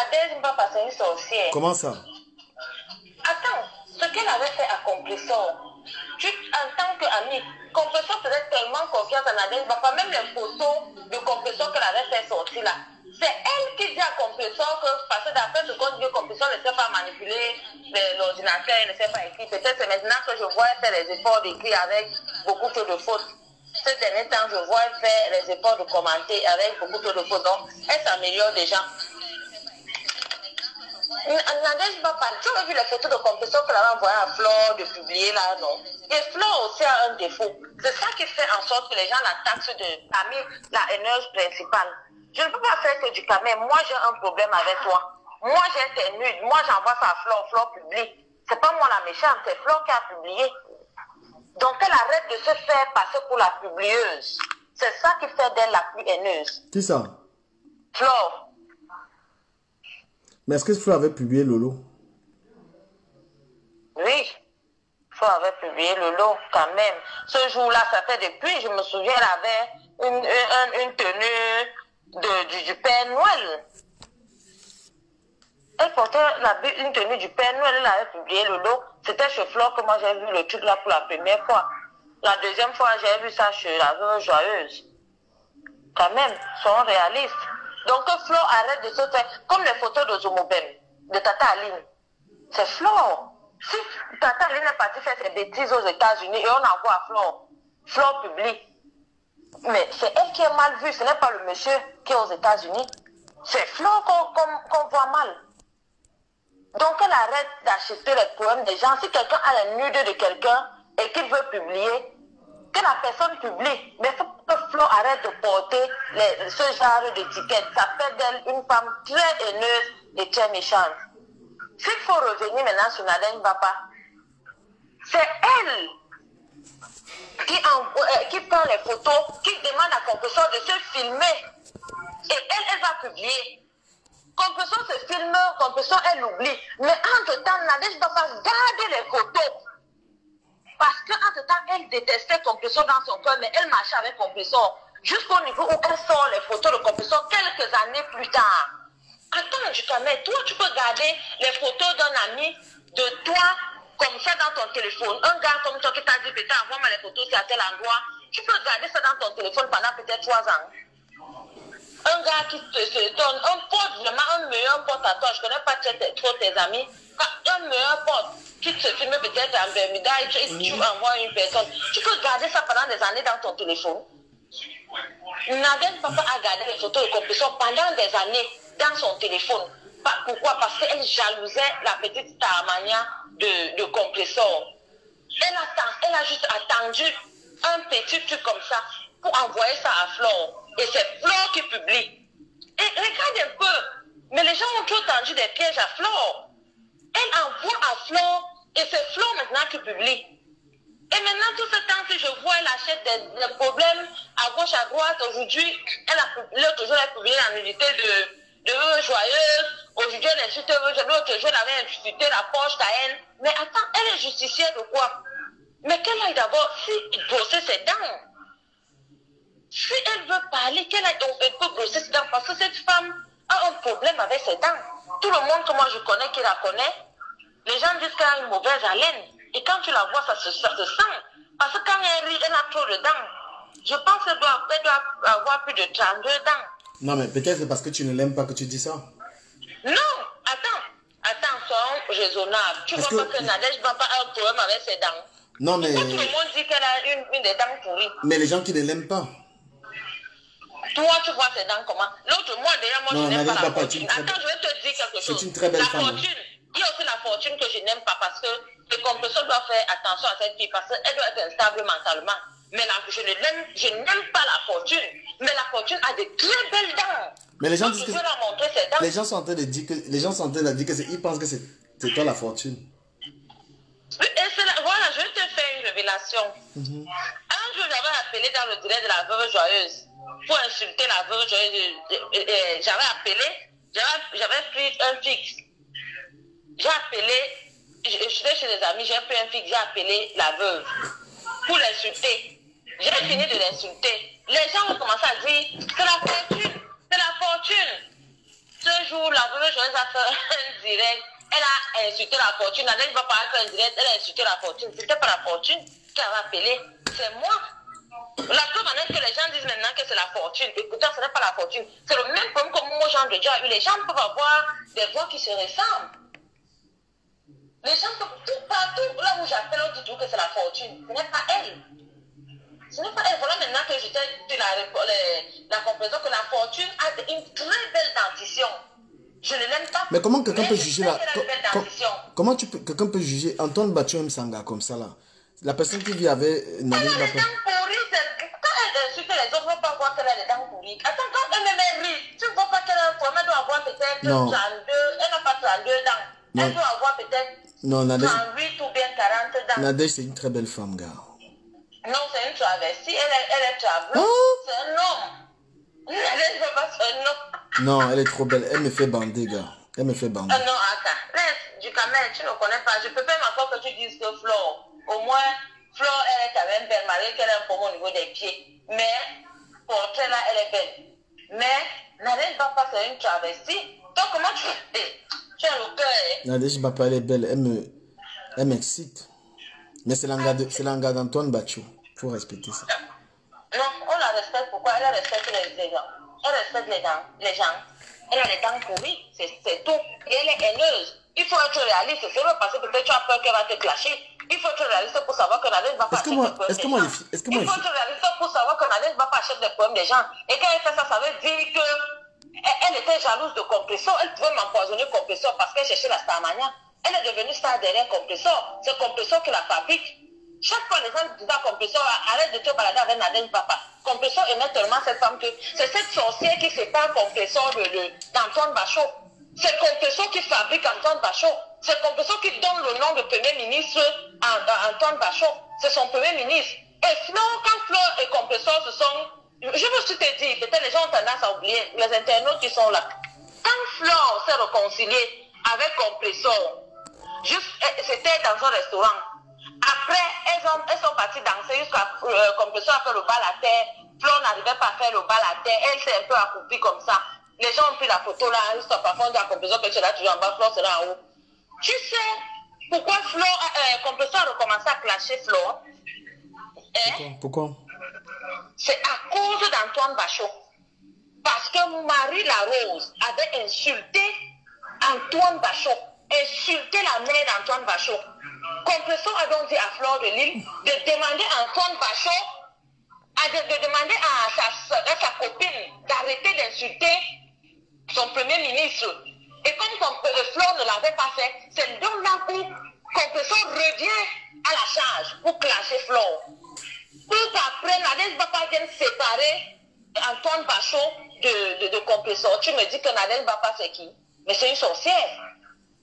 Nadège Mbapa, c'est une sorcière. Comment ça? Attends, ce qu'elle avait fait à Compressor, tu, en tant qu'ami, Compressor faisait tellement confiance à Nadège Mbapa, même les photos de Compressor qu'elle avait fait sortir là. C'est elle qui dit à Compressor que, parce que d'après ce qu'on dit, Compressor ne sait pas manipuler l'ordinateur, il ne sait pas écrire. Peut-être c'est maintenant que je vois faire les efforts d'écrire avec beaucoup trop de fautes. Ces derniers temps, je vois faire les efforts de commenter avec beaucoup trop de fautes. Donc, elle s'améliore déjà. Nadège Mbapa, tu as vu les photos de Compressor qu'elle avait envoyées à Flore de publier là, non? Et Flore aussi a un défaut. C'est ça qui fait en sorte que les gens la taxent parmi la haineuse principale. Je ne peux pas faire que du camé. Moi, j'ai un problème avec toi. Moi, j'ai été nude. Moi, j'envoie ça à Flore. Flore publie. C'est pas moi la méchante, c'est Flore qui a publié. Donc, elle arrête de se faire passer pour la publieuse. C'est ça qui fait d'elle la plus haineuse. Qui ça? Flore. Mais est-ce que Flore avait publié Lolo? Oui. Flore avait publié Lolo quand même. Ce jour-là, ça fait depuis, je me souviens, elle avait une tenue du Père Noël. Elle portait une tenue du Père Noël, elle avait publié le lot. C'était chez Flore que moi j'ai vu le truc là pour la première fois. La deuxième fois, j'ai vu ça chez la Veuve Joyeuse. Quand même, sont réalistes. Donc que Flore arrête de se faire, comme les photos de Zomobem, de Tata Aline. C'est Flore. Si Tata Aline est partie faire ses bêtises aux États-Unis et on envoie à Flore, Flore publie. Mais c'est elle qui est mal vue, ce n'est pas le monsieur qui est aux États-Unis. C'est Flore qu'on voit mal. Donc elle arrête d'acheter les poèmes des gens. Si quelqu'un a la nude de quelqu'un et qu'il veut publier, que la personne publie. Mais il faut que Flore arrête de porter ce genre d'étiquette. Ça fait d'elle une femme très haineuse et très méchante. S'il faut revenir maintenant sur Nadège Mbapa, c'est elle qui prend les photos, qui demande à Compressor de se filmer. Et elle va publier. Compressor se filme, Compressor, elle oublie. Mais entre-temps, Nadège Mbapa garde les photos. Parce qu'entre-temps, elle détestait Compressor dans son cœur, mais elle marchait avec Compressor. Jusqu'au niveau où elle sort les photos de Compressor quelques années plus tard. Attends, Dukamé, toi, tu peux garder les photos d'un ami de toi comme ça dans ton téléphone. Un gars comme toi qui t'a dit, peut-être, envoie-moi les photos, c'est à tel endroit. Tu peux garder ça dans ton téléphone pendant peut-être 3 ans. Un gars qui se donne un pote, vraiment un meilleur pote à toi, je ne connais pas trop tes amis, un meilleur pote qui te filme peut-être en Bermuda et tu envoies une personne. Tu peux garder ça pendant des années dans ton téléphone. Nadège Mbapa a gardé les photos de Compressor pendant des années dans son téléphone. Pourquoi? Parce qu'elle jalousait la petite Taramania de Compressor. Elle a juste attendu un petit truc comme ça pour envoyer ça à Flore. Et c'est Flore qui publie. Et regarde un peu. Mais les gens ont trop tendu des pièges à Flore. Elle envoie à Flore et c'est Flore maintenant qui publie. Et maintenant, tout ce temps, si je vois, elle achète des problèmes à gauche, à droite. Aujourd'hui, l'autre jour, elle a publié la nudité de Veuve Joyeuse. Aujourd'hui, elle insulte Veuve Joyeuse. L'autre jour, elle avait insulté la Porsche Cayenne. Mais attends, elle est justicière de quoi? Mais qu'elle aille d'abord, si brosser ses dents. Si elle veut parler, elle peut brosser ses dents. Parce que cette femme a un problème avec ses dents. Tout le monde que moi je connais, qui la connaît, les gens disent qu'elle a une mauvaise haleine. Et quand tu la vois, ça se sent. Parce que quand elle rit, elle a trop de dents. Je pense qu'elle doit avoir plus de 32 dents. Non, mais peut-être c'est parce que tu ne l'aimes pas que tu dis ça. Non, attends, sois raisonnable. Tu vois pas que Nadège Mbapa a un problème avec ses dents. Non, mais... Pourquoi tout le monde dit qu'elle a une des dents pourries? Mais les gens qui ne l'aiment pas. Toi, tu vois ses dents comment? L'autre, moi, d'ailleurs, moi, je n'aime pas la fortune. Attends, je vais te dire quelque chose. C'est une très belle femme. La fortune, il y a aussi la fortune que je n'aime pas parce que le Compressor doit faire attention à cette fille parce qu'elle doit être instable mentalement. Mais là, je n'aime pas la fortune. Mais la fortune a de très belles dents. Mais les gens disent que... ses dents. Les gens sont en train de dire que... Les gens sont en train de dire que ils pensent que c'est toi la fortune. Voilà, je te fais une révélation. Un jour, j'avais appelé dans le direct de la Veuve Joyeuse pour insulter la Veuve Joyeuse. J'avais appelé, j'avais pris un fixe. J'ai appelé, j'étais chez des amis, j'ai pris un fixe, j'ai appelé la veuve pour l'insulter. J'ai fini de l'insulter. Les gens ont commencé à dire, c'est la fortune, c'est la fortune. Ce jour, la première chose, elle a fait un direct. Elle a insulté la fortune. Elle ne va pas faire un direct. Elle a insulté la fortune. C'était pas la fortune qui avait appelé. C'est moi. La preuve en est que les gens disent maintenant que c'est la fortune. Écoutez, ce n'est pas la fortune. C'est le même problème que moi, Jean de Dieu a eu. Les gens peuvent avoir des voix qui se ressemblent. Les gens peuvent tout partout. Là où j'appelle, on dit toujours que c'est la fortune. Ce n'est pas elle. Ce n'est pas elle. Voilà maintenant que je t'ai dit la comparaison que la fortune a une très belle dentition. Je ne l'aime pas. Mais comment quelqu'un peut juger là? Comment quelqu'un peut juger Antoine Bachou Sanga comme ça là? La personne qui vit avec Nadège Bapa. Elle a les dents pourries. Quand elle insulte les autres, on ne va pas voir qu'elle a les dents pourries. Attends, quand elle me rit, tu ne vois pas qu'elle a un problème. Elle doit avoir peut-être 32. Elle n'a pas 32 dents. Non. Elle doit avoir peut-être 38 ou bien 40 dents. Nadège, c'est une très belle femme, gars. Non, c'est une travestie. Elle est travestie. Oh? C'est un homme. Nadège Bapa, c'est un homme. Non, elle est trop belle. Elle me fait bander, gars. Elle me fait bander. Non, attends. Laisse du camel, tu ne connais pas. Je peux même encore que tu dises que Flore. Au moins, Flore, elle est quand même belle, malgré qu'elle a un problème au niveau des pieds. Mais, portrait là, elle est belle. Mais, Nadège Bapa, c'est une travestie. Donc, comment tu fais? Tu as le cœur, hein? Nadège Bapa, elle est belle. Elle m'excite. Mais c'est l'anga d'Antoine Bachou. Il faut respecter ça. Non, on la respecte. Pourquoi? Elle respecte les gens. Elle respecte les gens. Elle a les dents pourries. C'est tout. Et elle est haineuse. Il faut être réaliste. C'est vrai parce que peut-être tu as peur qu'elle va te clasher. Il faut être réaliste pour savoir que Nadège Bapa achète des poèmes des gens. Il faut être réaliste pour savoir que Nadège Bapa achète des poèmes des gens. Et quand elle fait ça, ça veut dire qu'elle était jalouse de Compressor. Elle pouvait m'empoisonner Compressor parce qu'elle cherchait la Starmania. Elle est devenue star derrière Compressor. C'est Compressor qui la fabrique. Chaque fois, les gens disent à Compressor, arrête de te balader avec Nadège Bapa. Compressor aimait tellement cette femme que c'est cette sorcière qui sépare Compressor d'Antoine Bachot. C'est Compressor qui fabrique Antoine Bachot. C'est Compressor qui donne le nom de Premier ministre à Antoine Bachot. C'est son Premier ministre. Et sinon, quand Flore et Compressor se sont... Je veux juste te dire, peut-être les gens ont tendance à oublier, les internautes qui sont là. Quand Flore s'est réconciliée avec Compressor, c'était dans un restaurant. Après, elles sont parties danser jusqu'à Compressor a fait le bal à terre. Flore n'arrivait pas à faire le bal à terre. Elle s'est un peu accroupie comme ça. Les gens ont pris la photo là, jusqu'à parfois on dit à Compressor que tu es là toujours en bas, Flore sera en haut. Tu sais pourquoi Compressor a recommencé à clasher Flore? Pourquoi? C'est à cause d'Antoine Bachot. Parce que Marie Larose avait insulté Antoine Bachot, insulté la mère d'Antoine Bachot. Compressor a donc dit à Flore de Lille de demander à Antoine Bachot, de demander à sa copine d'arrêter d'insulter son premier ministre. Et comme Flore ne l'avait pas fait, c'est donc là où Compressor revient à la charge pour clasher Flore. Pour qu'après, Nadège Bapa vienne séparer Antoine Bachot de Compressor. Tu me dis que Nadège Bapa c'est qui? Mais c'est une sorcière.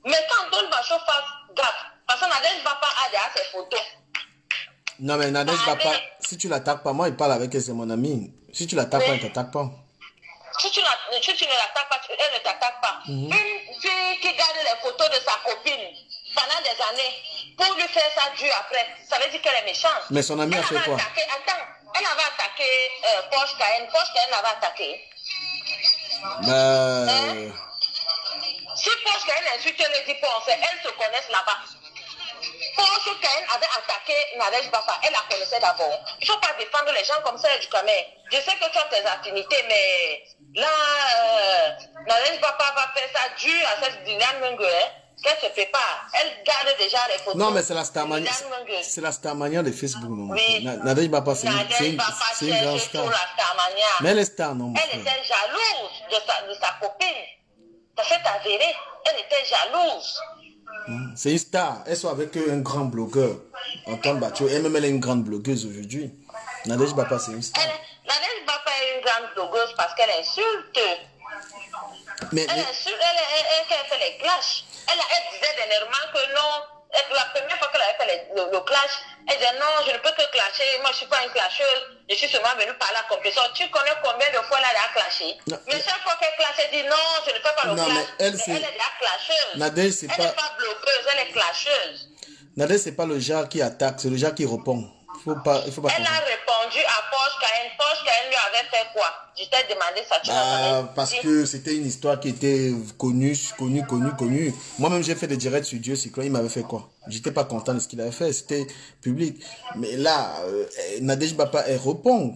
Mais quand Antoine Bachot fasse gaffe, parce que Nadège Bapa a déjà ses photos. Non mais Nadège Bapa, si tu l'attaques pas, moi il parle avec elle, c'est mon ami. Si tu l'attaques pas, elle ne t'attaque pas. Si tu ne l'attaques pas, elle ne t'attaque pas. Une fille qui garde les photos de sa copine pendant des années pour lui faire ça dur après, ça veut dire qu'elle est méchante. Mais son ami a fait quoi? Elle avait attaqué Porsche Cayenne. Porsche Cayenne l'avait attaqué. Si Porsche Cayenne insulte les dit Porsche, elles se connaissent là-bas. Porsche Cayenne avait attaqué Nadège Bapa. Elle la connaissait d'abord. Il ne faut pas défendre les gens comme ça du Cameroun. Je sais que tu as tes affinités, mais là, Nadège Bapa va faire ça dur à cette Dylan Mungue. Qu'elle se prépare. Elle garde déjà les photos. Non, mais c'est la Starmania. C'est la Starmania de Facebook, non? Oui. Nadège Bapa, c'est une grande star. Mais elle est star, non? Elle était jalouse de sa copine. Ça s'est avéré. Elle était jalouse. C'est une star. Elle soit avec un grand blogueur. Antoine Bachot. Elle-même, elle est une grande blogueuse aujourd'hui. Nadège Bapa, c'est une star. Nadège Bapa est une grande blogueuse parce qu'elle insulte. Mais, elle insulte, elle fait les clashs. Elle disait dernièrement que non, la première fois qu'elle avait fait le clash, elle disait non, je ne peux que clasher, moi je ne suis pas une clasheuse, je suis seulement venue parler à Compressor. Tu connais combien de fois elle a clashé? Mais chaque fois qu'elle clash, elle dit non, je ne fais pas le clash. Mais elle est la clasheuse. Nadège, elle n'est pas bloqueuse, elle est clasheuse. Nadège, ce n'est pas le genre qui attaque, c'est le genre qui répond. Il faut pas Elle a répondu à Porsche Cayenne. Porsche Cayenne lui avait fait quoi? Je t'ai demandé ça. Parce que c'était une histoire qui était connue. Moi-même, j'ai fait des directs sur Dieu Cyclone. Il m'avait fait quoi? J'étais pas content de ce qu'il avait fait. C'était public. Mais là, Nadège Bapa, elle répond.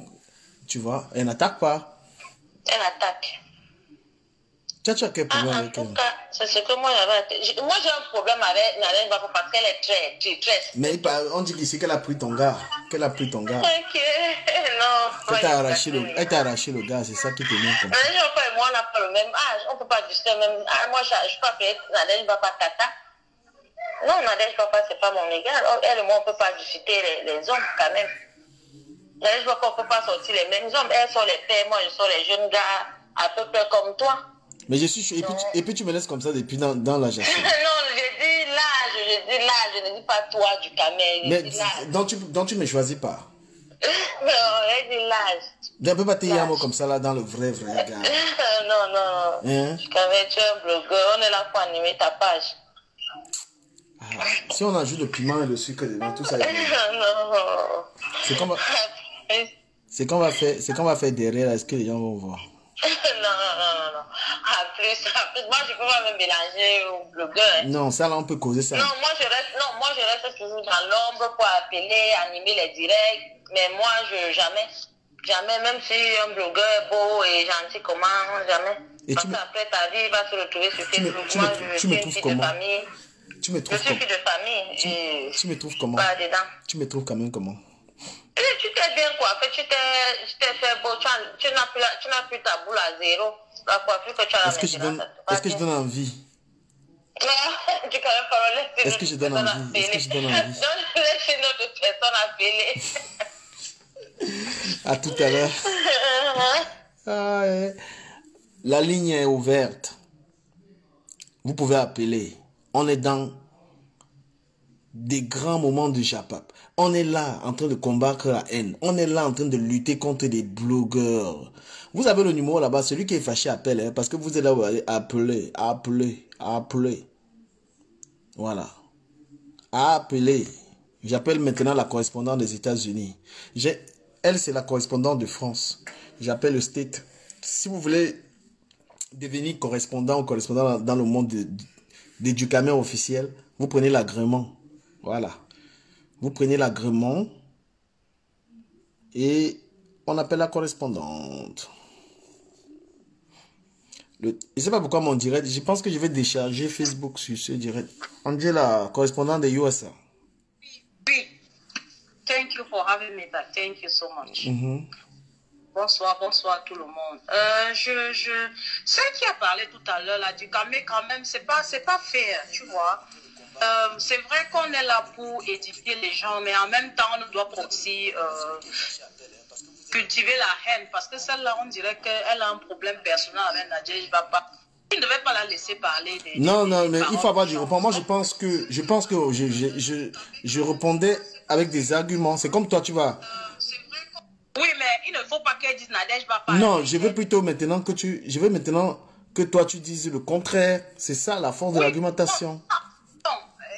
Tu vois, elle n'attaque pas. Elle attaque. Tu as quel problème avec elle? En tout cas, c'est ce que moi j'avais. Moi j'ai un problème avec Nadège Bapa parce qu'elle est très. Mais on dit qu'ici qu'elle a pris ton gars. Ok, non. Elle t'a arraché le gars, c'est ça qui te met comme ça. Moi, on n'a pas le même âge. On ne peut pas discuter le même âge. Moi, je ne peux pas appeler Nadège Bapa Tata. Non, Nadège Bapa, ce n'est pas mon égal. Elle et moi, on ne peut pas discuter les hommes quand même. Nadège Bapa, on ne peut pas sortir les mêmes hommes. Elles sont les pères, moi, je suis les jeunes gars à peu près comme toi. Mais je suis... Et puis tu me laisses comme ça depuis dans la gestion. Non, je dis l'âge, je ne dis pas toi du camel. Mais donc tu ne me choisis pas. Non, je dis l'âge. On peut pas te dire comme ça là dans le vrai gars. Non. Hein? Tu es un blogueur, on est là pour animer ta page. Si on ajoute le piment et le sucre dedans, tout ça. Non. C'est qu'on va faire derrière, est-ce que les gens vont voir? Non. En plus, moi je peux pas me mélanger au blogueur. Hein. Non, ça là on peut causer ça. Non, moi je reste toujours dans l'ombre pour appeler, animer les directs. Mais moi jamais, même si un blogueur est beau et gentil, comment, jamais. Et parce qu'après ta vie, il va se retrouver sur Facebook. Moi, je suis une fille de famille. Tu me trouves je suis fille de famille. Tu me trouves comment? Pas dedans. Tu me trouves quand même comment? Tu t'es bien coiffé, tu t'es fait beau, tu n'as plus ta boule à zéro. La coiffure que tu as Est-ce que je donne envie? Est-ce que je donne envie? Donne laisser notre personne appeler. À tout à l'heure. La ligne est ouverte. Vous pouvez appeler. On est dans des grands moments de Japap. On est là en train de combattre la haine. On est là en train de lutter contre des blogueurs. Vous avez le numéro là-bas. Celui qui est fâché appelle. Hein, parce que vous êtes là, vous allez appeler. Voilà. Appelez. J'appelle maintenant la correspondante des États-Unis. Elle, c'est la correspondante de France. J'appelle le State. Si vous voulez devenir correspondant ou correspondant dans le monde du camion officiel, vous prenez l'agrément. Voilà. Vous prenez l'agrément et on appelle la correspondante. Je ne sais pas pourquoi mon direct, je pense que je vais décharger Facebook sur ce direct. On dit la correspondante des USA. Oui. Thank you for having me back. Thank you so much. Bonsoir tout le monde. Celle qui a parlé tout à l'heure là du camé quand même, c'est pas fair, tu vois. C'est vrai qu'on est là pour édifier les gens, mais en même temps, on doit aussi cultiver la haine, parce que celle-là, on dirait qu'elle a un problème personnel avec Nadège Bapa. Tu ne devais pas la laisser parler. Non, mais il faut avoir du répondre. Moi, je pense que je répondais avec des arguments. C'est comme toi, tu vois. Oui, mais il ne faut pas qu'elle dise Nadège Bapa. Non, je veux plutôt maintenant que toi, tu dises le contraire. C'est ça, la force de l'argumentation.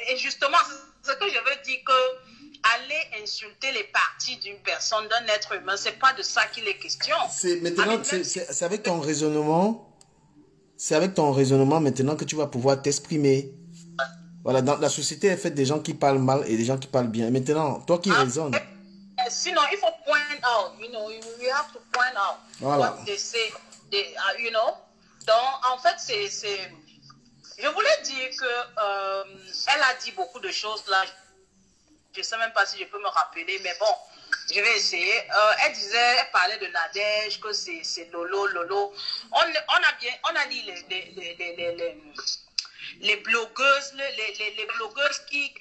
Et justement, ce que je veux dire, que aller insulter les parties d'une personne, d'un être humain, c'est pas de ça qu'il est question. C'est avec ton raisonnement. C'est avec ton raisonnement maintenant que tu vas pouvoir t'exprimer. Voilà, dans la société est faite des gens qui parlent mal et des gens qui parlent bien. Maintenant, toi qui raisonnes. Sinon, il faut point out. You have to point out what they say. Donc, en fait, c'est. Je voulais dire que elle a dit beaucoup de choses là. Je ne sais même pas si je peux me rappeler, mais bon, je vais essayer. Elle parlait de Nadège, que c'est Lolo. On a dit les blogueuses, les blogueuses qui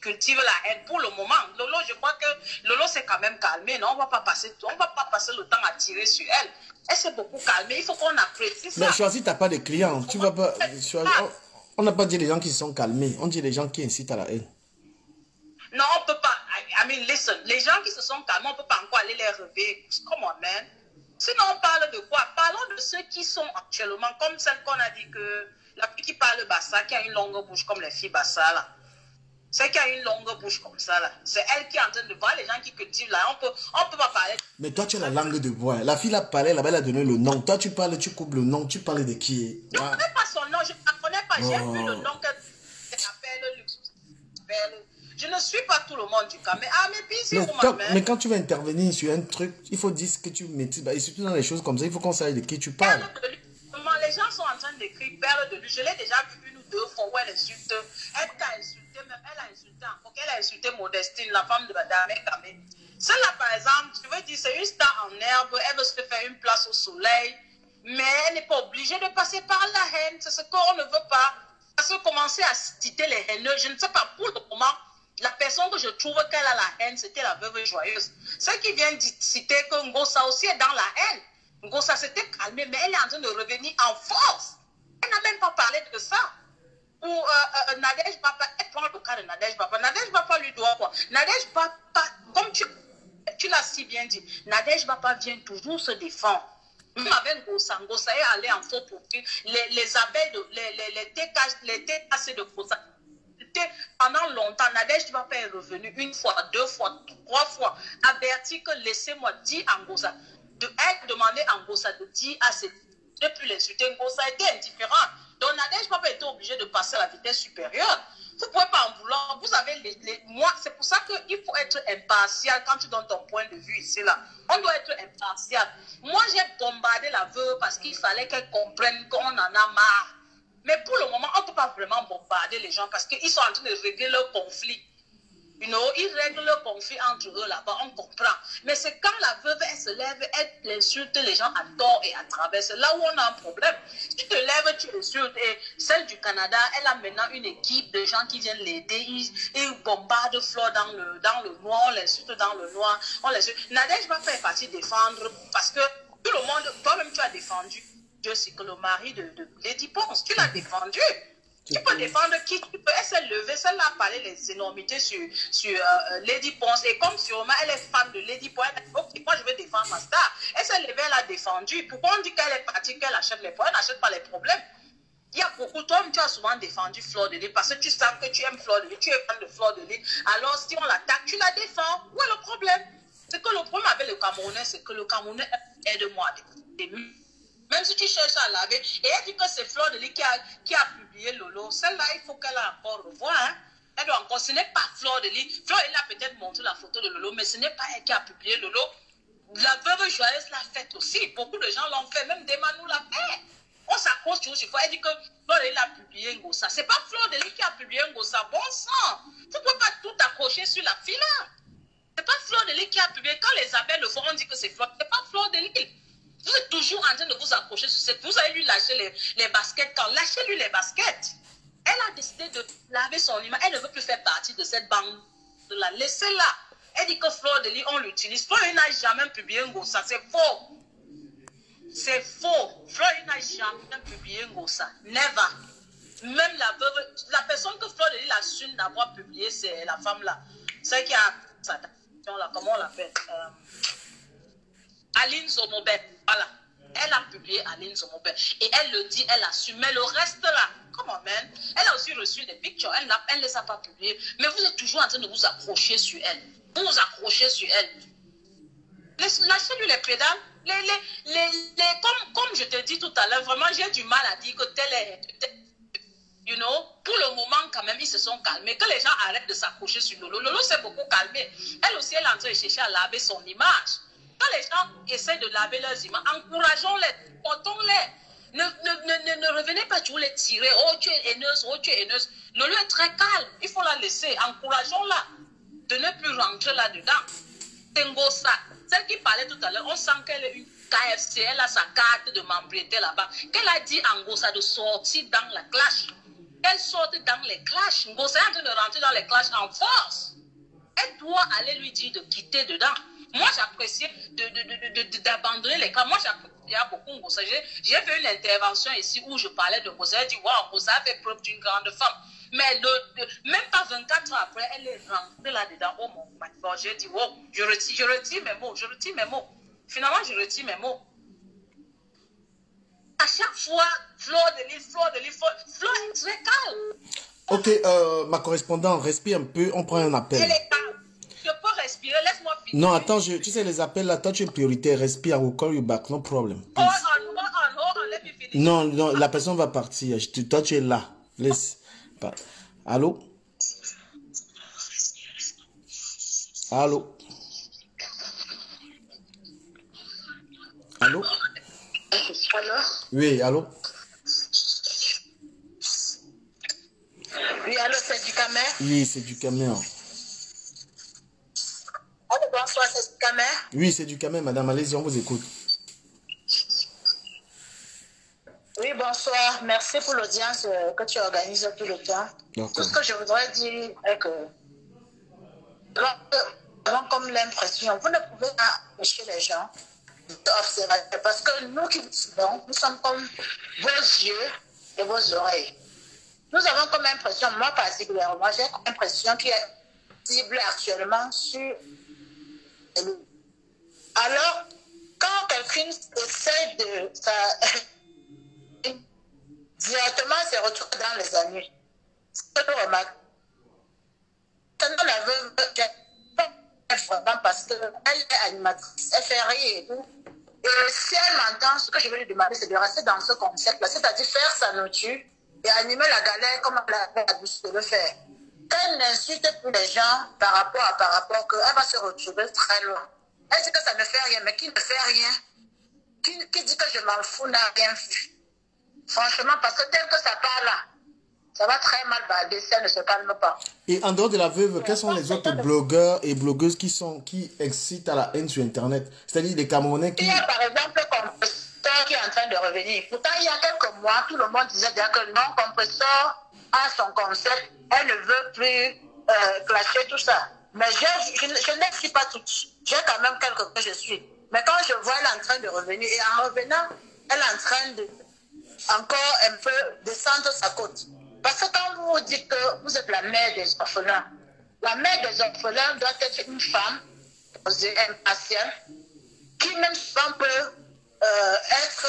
cultivent la haine pour le moment. Lolo, je crois que Lolo s'est quand même calmée, non? On va pas passer le temps à tirer sur elle. Elle s'est beaucoup calmée. Il faut qu'on apprécie ça. Mais choisis, t'as pas de clients. Tu vas pas. On n'a pas dit les gens qui se sont calmés. On dit les gens qui incitent à la haine. Non, on peut pas. I mean, listen. Les gens qui se sont calmés, on peut pas encore aller les réveiller. Come on, man. Sinon, on parle de quoi? Parlons de ceux qui sont actuellement, comme celle qu'on a dit que la fille qui parle Bassa, qui a une longue bouche comme les filles Bassa là. C'est qu'il y a une longue bouche comme ça, là. C'est elle qui est en train de voir les gens qui cultivent, là. On peut pas parler. Mais toi, tu as la langue de bois. La fille a parlé, là-bas, elle a donné le nom. Toi, tu parles, tu coupes le nom. Tu parles de qui? Je ne connais pas son nom, je ne la connais pas. J'ai vu le nom qu'elle appelle Luxus. Je ne suis pas tout le monde du cas. Mais mais quand tu vas intervenir sur un truc, il faut dire ce que tu maîtrises. Et surtout dans les choses comme ça, il faut qu'on sache de qui tu parles. Les gens sont en train d'écrire Perle de lui. Je l'ai déjà vu une ou deux fois où elle insulte. Elle a insulté, même elle a insulté encore. Elle a insulté Modestine, la femme de Madame Kamé. Celle-là, par exemple, je veux dire, c'est une star en herbe. Elle veut se faire une place au soleil. Mais elle n'est pas obligée de passer par la haine. C'est ce qu'on ne veut pas. Parce que commencer à citer les haineux, je ne sais pas pour le moment. La personne que je trouve qu'elle a la haine, c'était la veuve joyeuse. Celle qui vient de citer que Ngosa aussi est dans la haine. Ngosa s'était calmée, mais elle est en train de revenir en force. Elle n'a même pas parlé de ça. Pour Nadège Papa, elle prend le cas de Nadège Papa. Nadège Papa lui doit quoi? Nadège Papa, comme tu l'as si bien dit, Nadège Papa vient toujours se défendre. Même avec Ngosa, Ngosa est allé en faux profil. Les abeilles, les TKC de Ngosa. Pendant longtemps, Nadège Papa est revenu une fois, deux fois, trois fois, averti que laissez-moi dire à Ngosa. Elle demandait à Ngosa de dire à ses... Depuis l'insulter, Ngosa était indifférent. Donc Nadège Papa était obligé de passer à la vitesse supérieure. Vous ne pouvez pas en vouloir. Vous avez moi, c'est pour ça qu'il faut être impartial quand tu donnes ton point de vue ici, là. On doit être impartial. Moi, j'ai bombardé la veuve parce qu'il fallait qu'elle comprenne qu'on en a marre. Mais pour le moment, on ne peut pas vraiment bombarder les gens parce qu'ils sont en train de régler leur conflit. Ils règlent le conflit entre eux là-bas, on comprend. Mais c'est quand la veuve, elle se lève, elle insulte les gens à tort et à travers. C'est là où on a un problème. Si tu te lèves, tu insultes. Et celle du Canada, elle a maintenant une équipe de gens qui viennent l'aider. Ils bombardent Flore dans le noir, on l'insulte dans le noir. Nadège va faire partie défendre parce que tout le monde, toi-même tu as défendu. Dieu sait que le mari de Lady Ponce, tu l'as défendu. Tu peux défendre qui tu peux. Elle s'est levée, celle-là a parlé les énormités sur Lady Ponce. Et comme sûrement elle est fan de Lady Ponce, elle a dit, ok, moi je vais défendre ma star. Elle s'est levée, elle a défendu. Pourquoi on dit qu'elle est partie, qu'elle achète les points, elle n'achète pas les problèmes? Il y a beaucoup, toi-même tu as souvent défendu Flore de Lys parce que tu sais que tu aimes Flore de Lys, tu es fan de Flore de Lys. Alors si on l'attaque, tu la défends. Où est le problème? C'est que le problème avec le Camerounais, c'est que le Camerounais aide-moi à défendre. Même si tu cherches à laver, et elle dit que c'est Flore de Lys qui a publié Lolo. Celle-là, il faut qu'elle encore revoie. Hein? Elle doit encore. Ce n'est pas Flore de Lys. Flore, elle a peut-être montré la photo de Lolo, mais ce n'est pas elle qui a publié Lolo. La veuve joyeuse l'a fait aussi. Beaucoup de gens l'ont fait. Même Demanou l'a fait. On s'accroche toujours sur quoi. Elle dit que Flore de Lys a publié Ngosa. Ce n'est pas Flore de Lys qui a publié Ngosa. Bon sang. Vous ne pouvez pas tout accrocher sur la fille là. Ce n'est pas Flore de Lys qui a publié. Quand les abeilles le font, on dit que c'est Flore. Ce n'est pas Flore de Lys. Vous êtes toujours en train de vous accrocher sur cette... Vous allez lui lâcher les baskets quand... Lâchez-lui les baskets. Elle a décidé de laver son image. Elle ne veut plus faire partie de cette bande. Laissez-la. Elle dit que Flore de Lys, on l'utilise. Flore n'a jamais publié Ngosa. C'est faux. C'est faux. Flore n'a jamais publié Ngosa. Never. Même la veuve... La personne que Flore de Lys assume d'avoir publié, c'est la femme là. Celle qui a... Comment on l'appelle Aline Zomobet, voilà. Elle a publié Aline Zomobet. Et elle le dit, elle assume. Mais le reste là, comment même? Elle a aussi reçu des pictures, elle ne les a pas publiées. Mais vous êtes toujours en train de vous accrocher sur elle. Vous vous accrochez sur elle. Lâchez-lui les pédales. Comme je te dis tout à l'heure, vraiment j'ai du mal à dire que tel est... pour le moment quand même, ils se sont calmés. Que les gens arrêtent de s'accrocher sur Lolo. Lolo s'est beaucoup calmé. Elle aussi, elle est en train de chercher à laver son image. Quand les gens essaient de laver leurs images, encourageons-les, portons-les. Ne revenez pas toujours les tirer. Oh, tu es haineuse, oh, tu es haineuse. Lolo est très calme. Il faut la laisser. Encourageons-la. De ne plus rentrer là-dedans. C'est Ngosa. Celle qui parlait tout à l'heure, on sent qu'elle est une KFC. Elle a sa carte de membriété là-bas. Qu'elle a dit à Ngosa de sortir dans la clash. Elle sorte dans les clashs. Ngosa est en train de rentrer dans les clashs en force. Elle doit aller lui dire de quitter dedans. Moi, j'appréciais d'abandonner les cas. Moi, j'appréciais beaucoup Ngosa. J'ai fait une intervention ici où je parlais de Ngosa. J'ai dit, waouh, Ngosa a fait preuve d'une grande femme. Mais même pas 24 ans après, elle est rentrée là-dedans. Oh mon God, j'ai dit, wow, je retire mes mots. Finalement, je retire mes mots. À chaque fois, Flore de Lys, Flore est très calme. Ok, ma correspondante, respire un peu, on prend un appel. Elle est calme. Je peux respirer, laisse-moi finir. Non, attends, tu sais, les appels là, toi tu es prioritaire, respire, I will call you back, no problem. Hold Please. on, let me finish. Non, non, la personne va partir, toi tu es là. Laisse. Allô? Allô? Allô? Alors? Oui, allô? Oui, allô, c'est du Camer? Oui, c'est du Camer. Allô, bonsoir, c'est du Camer? Oui, c'est du Camer, madame, allez-y, on vous écoute. Oui, bonsoir. Merci pour l'audience que tu organises tout le temps. Tout ce que je voudrais dire est que nous avons comme l'impression, vous ne pouvez pas empêcher les gens d'observer parce que nous qui décidons, nous sommes comme vos yeux et vos oreilles. Nous avons comme impression, moi particulièrement, j'ai comme impression qu'il y a cible actuellement sur alors, quand quelqu'un essaie de directement se retrouve dans les années. C'est ce que je remarque. La veuve, vraiment parce qu'elle est animatrice, elle fait rire et tout. Et si elle m'entend, ce que je vais lui demander, c'est de rester dans ce concept-là, c'est-à-dire faire sa nourriture et animer la galère comme elle a l'habitude de le faire. Elle n'insulte plus les gens par rapport qu'elle va se retrouver très loin. Elle dit que ça ne fait rien, mais qui ne fait rien, qui dit que je m'en fous n'a rien fait. Franchement, parce que tel que ça part là, ça va très mal bader si elle ne se calme pas. Et en dehors de la veuve, quels sont les autres blogueurs et blogueuses qui excitent à la haine sur Internet? C'est-à-dire des Camerounais qui... Il y a par exemple le Compresseur qui est en train de revenir. Pourtant, il y a quelques mois, tout le monde disait déjà que non, Compresseur a son concept, elle ne veut plus clasher tout ça. Mais je ne suis pas toute. J'ai quand même quelques que je suis. Mais quand je vois elle en train de revenir, et en revenant, elle est en train de encore un peu descendre sa côte. Parce que quand vous dites que vous êtes la mère des orphelins, la mère des orphelins doit être une femme posée, impatiente, qui même souvent peut être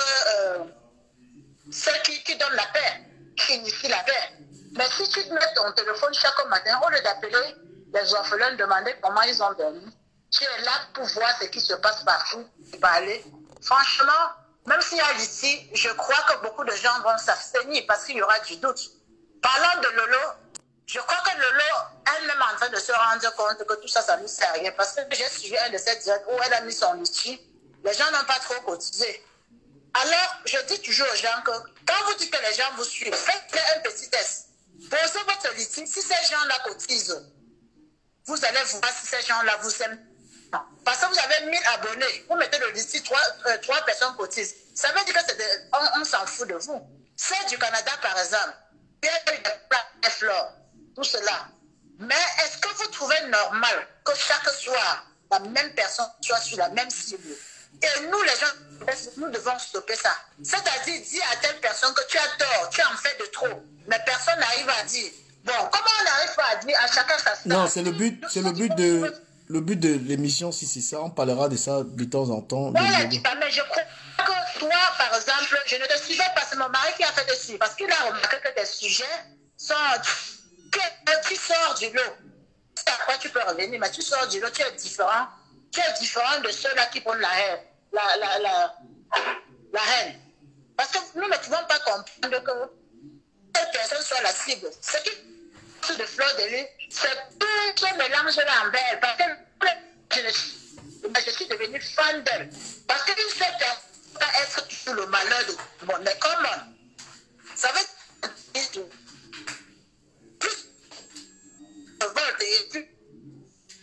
celle qui donne la paix, qui initie la paix. Mais si tu mets ton téléphone chaque matin, au lieu d'appeler les orphelins, demander comment ils ont dormi, tu es là pour voir ce qui se passe partout, parler. Franchement, même s'il y a ici, je crois que beaucoup de gens vont s'abstenir parce qu'il y aura du doute. Parlant de Lolo, je crois que Lolo, elle-même est en train de se rendre compte que tout ça, ça ne lui sert à rien. Parce que j'ai suivi un de ces directs où elle a mis son outil. Les gens n'ont pas trop cotisé. Alors, je dis toujours aux gens que quand vous dites que les gens vous suivent, faites un petit test. Posez votre litige. Si ces gens-là cotisent, vous allez voir si ces gens-là vous aiment. Parce que vous avez 1000 abonnés, vous mettez le litige, 3 personnes cotisent. Ça veut dire que on s'en fout de vous. C'est du Canada, par exemple. Il y a eu des fleurs, tout cela. Mais est-ce que vous trouvez normal que chaque soir, la même personne soit sur la même cible? Et nous, les gens, nous devons stopper ça. C'est-à-dire, dire à telle personne que tu as tort, tu en fais de trop. Mais personne n'arrive à dire. Bon, comment on n'arrive pas à dire à chacun sa star? Non, c'est le but de l'émission, si c'est ça, on parlera de ça de temps en temps. Voilà, mais je crois que toi, par exemple, je ne te suivais pas, c'est mon mari qui a fait de suivre, parce qu'il a remarqué que tes sujets sont... Tu sors du lot. C'est à quoi tu peux revenir, mais tu sors du lot, tu es différent. Tu es différent de ceux-là qui prennent la haine. La haine. Parce que nous ne pouvons pas comprendre que telle personne soit la cible. Ce qui est de fleurs de lys, c'est tout ce mélange-là en belle. Parce que je suis devenue fan d'elle. Parce que cette personne va être toujours le malheur de tout le monde. Mais comment? Ça veut dire plus de vote et plus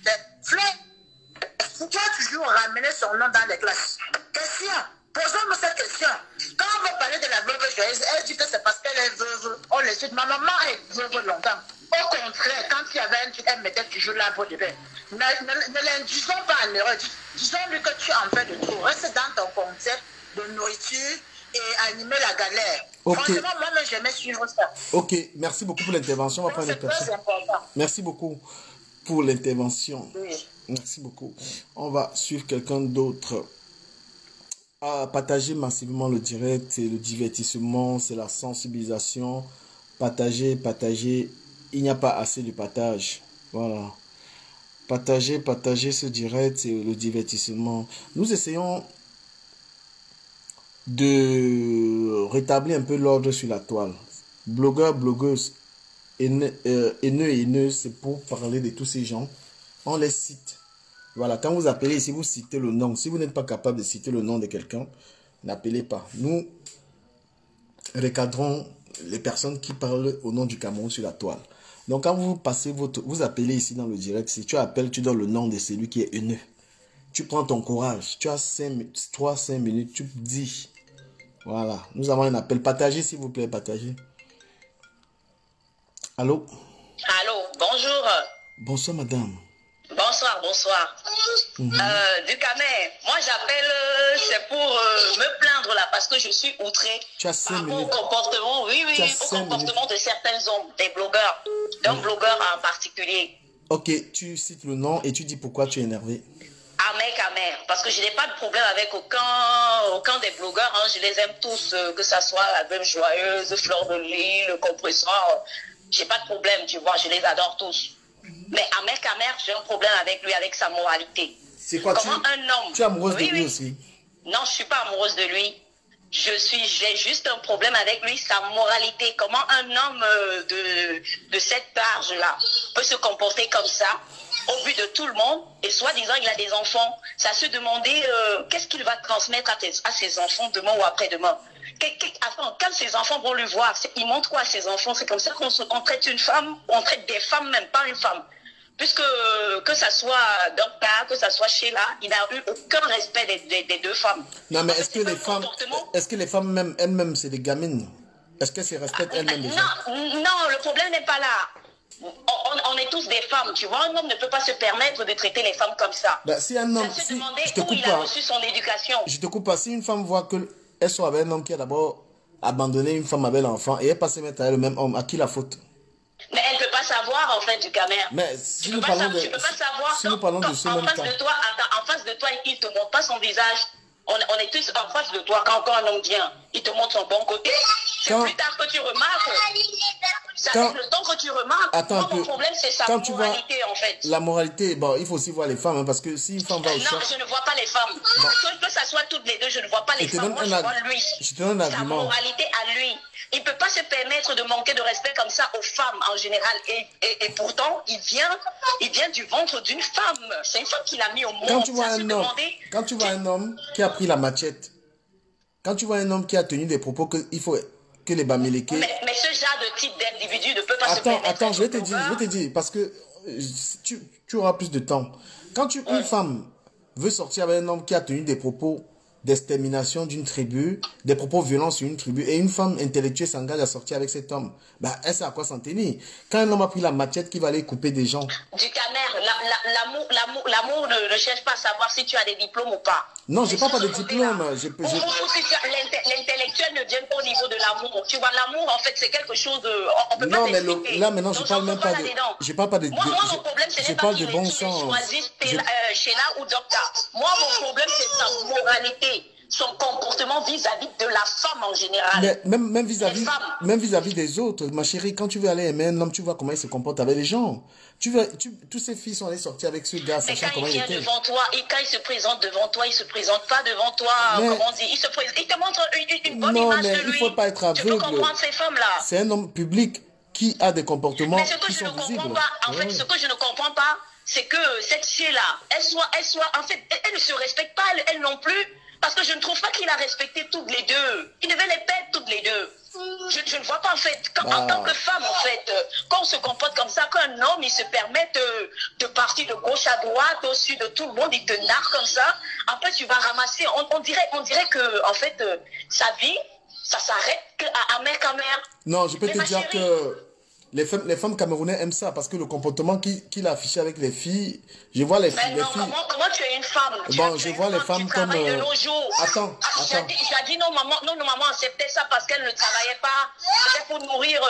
de fleurs. Tu dois toujours ramener son nom dans les classes. Question. Posons-nous cette question. Quand on va parler de la veuve joyeuse, elle dit que c'est parce qu'elle est veuve. On le dit. Ma maman est veuve longtemps. Au contraire, quand il y avait un truc, elle mettait toujours l'arbre de bain. Ne l'induisons pas en erreur. Disons-lui que tu en fais de tout. Reste dans ton concept de nourriture et animer la galère. Okay. Franchement, moi-même, j'aimais suivre ça. Ok, merci beaucoup pour l'intervention. C'est très important. Merci beaucoup pour l'intervention. Oui. Merci beaucoup. On va suivre quelqu'un d'autre. Partager massivement le direct, c'est le divertissement, c'est la sensibilisation. Partagez, partagez. Il n'y a pas assez de partage. Voilà. Partagez, partagez ce direct, c'est le divertissement. Nous essayons de rétablir un peu l'ordre sur la toile. Blogueurs, blogueuses, haineux et haineuses, c'est pour parler de tous ces gens. On les cite. Voilà, quand vous appelez ici, vous citez le nom. Si vous n'êtes pas capable de citer le nom de quelqu'un, n'appelez pas. Nous recadrons les personnes qui parlent au nom du Cameroun sur la toile. Donc quand vous passez vous appelez ici dans le direct, si tu appelles, tu donnes le nom de celui qui est haineux. Tu prends ton courage, tu as 3-5 minutes, tu dis. Voilà, nous avons un appel. Partagez s'il vous plaît, partagez. Allô? Allô, bonjour. Bonsoir madame. Bonsoir, bonsoir. Ducamé, moi j'appelle, c'est pour me plaindre là, parce que je suis outré par rapport au comportement, au comportement de certains hommes, des blogueurs, d'un blogueur en particulier. Ok, tu cites le nom et tu dis pourquoi tu es énervé. Amer, parce que je n'ai pas de problème avec aucun des blogueurs, hein. Je les aime tous, que ça soit la Veuve Joyeuse, Fleur de Lys, le Compresseur, j'ai pas de problème, tu vois, je les adore tous. Mais Amer, j'ai un problème avec lui, avec sa moralité. C'est quoi? Comment un homme... Tu es amoureuse de lui aussi? Non, je suis pas amoureuse de lui. J'ai juste un problème avec lui, sa moralité. Comment un homme de cette âge-là peut se comporter comme ça, au but de tout le monde, et soi-disant il a des enfants. C'est à se demander qu'est-ce qu'il va transmettre à ses enfants demain ou après-demain. Quand ses enfants vont le voir, il montre quoi à ses enfants? C'est comme ça qu'on traite une femme, on traite des femmes, même pas une femme. Puisque que ça soit Docta, que ça soit Sheila, il n'a eu aucun respect des deux femmes. Non, mais est-ce que les femmes même elles-mêmes c'est des gamines? Est-ce qu'elles se respectent elles-mêmes? Non, le problème n'est pas là. On est tous des femmes, tu vois. Un homme ne peut pas se permettre de traiter les femmes comme ça. Bah, si un homme, je te coupe il a reçu son éducation. Je te coupe pas. Si une femme voit qu'elle soit avec un homme qui a d'abord abandonné une femme avec l'enfant et elle passe se mettre avec le même homme, à qui la faute? Mais elle ne peut pas savoir, en fait, du camère. Mais si nous parlons de... Tu peux pas savoir. Si nous parlons de ce même temps. En face de toi, il ne te montre pas son visage. On est tous en face de toi. Quand un homme vient, il te montre son bon côté. C'est plus tard que tu remarques. Ça fait le temps que tu remarques. Attends, mon problème, c'est sa moralité, en fait. La moralité, bon, il faut aussi voir les femmes, hein, parce que si une femme va au Non, je ne vois pas les femmes. Que ça soit toutes les deux, je ne vois pas les femmes. Moi, je vois lui. Je te donne un argument. Sa moralité à lui. Il ne peut pas se permettre de manquer de respect comme ça aux femmes en général. Et pourtant, il vient du ventre d'une femme. C'est une femme qu'il a mis au monde. Quand tu vois un homme qui a pris la machette, quand tu vois un homme qui a tenu des propos qu'il faut que les Bamileke... Mais ce genre de type d'individu ne peut pas se permettre... Attends, je vais te dire, parce que tu auras plus de temps. Quand une femme veut sortir avec un homme qui a tenu des propos d'extermination d'une tribu, des propos violents sur une tribu, et une femme intellectuelle s'engage à sortir avec cet homme, bah, elle sait à quoi s'en tenir. Quand un homme a pris la machette qui va aller couper des gens... Du camère, l'amour ne cherche pas à savoir si tu as des diplômes ou pas. Non, je n'ai pas de diplôme. Ou si l'intellectuel ne vient pas au niveau de l'amour. Tu vois, l'amour, en fait, c'est quelque chose de... On peut non, pas mais là, maintenant, je parle même pas de... Je parle pas de... Moi, mon problème, ce n'est pas qu'il choisisse Sheila ou Docta. Moi, mon problème, c'est sa moralité. Son comportement vis-à-vis de la femme en général. Mais même vis-à-vis des autres, ma chérie, quand tu veux aller aimer un homme, tu vois comment il se comporte avec les gens. Tous ces filles sont allées sortir avec ce gars, sachant comment il était. Mais quand il vient devant toi, et quand il se présente devant toi, il se présente pas devant toi, comment on dit, il te montre une bonne image de lui. Non, mais il faut pas être aveugle. Tu peux comprendre ces femmes-là. C'est un homme public qui a des comportements qui sont visibles. En fait, ce que je ne comprends pas, c'est que cette fille-là, elle soit, en fait, elle ne se respecte pas, elle non plus. Parce que je ne trouve pas qu'il a respecté toutes les deux. Il devait les perdre toutes les deux. Je ne vois pas en fait, en tant que femme en fait, quand on se comporte comme ça, qu'un homme il se permet de partir de gauche à droite, au-dessus de tout le monde, il te narre comme ça. Après tu vas ramasser, on dirait que en fait, sa vie, ça s'arrête à mère. Non, je peux te dire que les femmes camerounaises aiment ça parce que le comportement qu'il a affiché avec les filles, je vois les filles. Comment tu es une femme? Bon, je vois les femmes comme. De nos jours. Attends. J'ai dit non, maman acceptait ça parce qu'elle ne travaillait pas.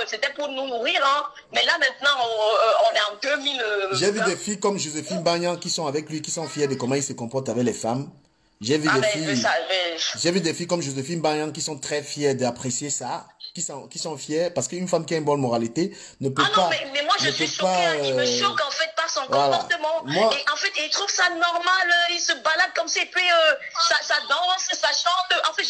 C'était pour nous nourrir, hein. Mais là maintenant, on est en 2000. J'ai vu des filles comme Joséphine Bagnan qui sont avec lui, qui sont fières de comment il se comporte avec les femmes. J'ai vu des filles comme Joséphine Bagnan qui sont très fières d'apprécier ça. qui sont fiers, parce qu'une femme qui a une bonne moralité ne peut pas... Non, mais moi je suis choquée, il me choque en fait par son comportement. Moi, et en fait, il trouve ça normal, il se balade comme ça, et puis ça danse, ça chante. En fait,